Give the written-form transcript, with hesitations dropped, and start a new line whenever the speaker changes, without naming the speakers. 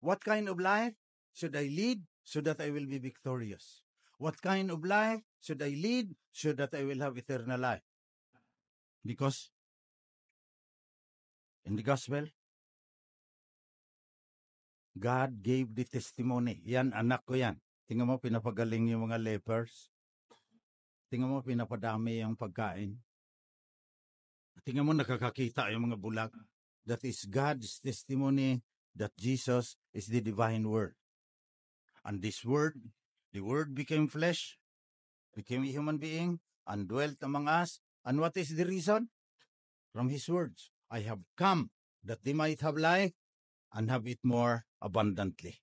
What kind of life should I lead so that I will be victorious? What kind of life should I lead so that I will have eternal life? Because in the gospel, God gave the testimony. Yan, anak ko yan. Tingnan mo, pinapagaling yung mga lepers. Tingnan mo, pinapadami yung pagkain. Tingnan mo, nakakakita yung mga bulag. That is God's testimony that Jesus is the divine word. And this word, the word became flesh, became a human being, and dwelt among us. And what is the reason? From his words, I have come that they might have life and have it more abundantly.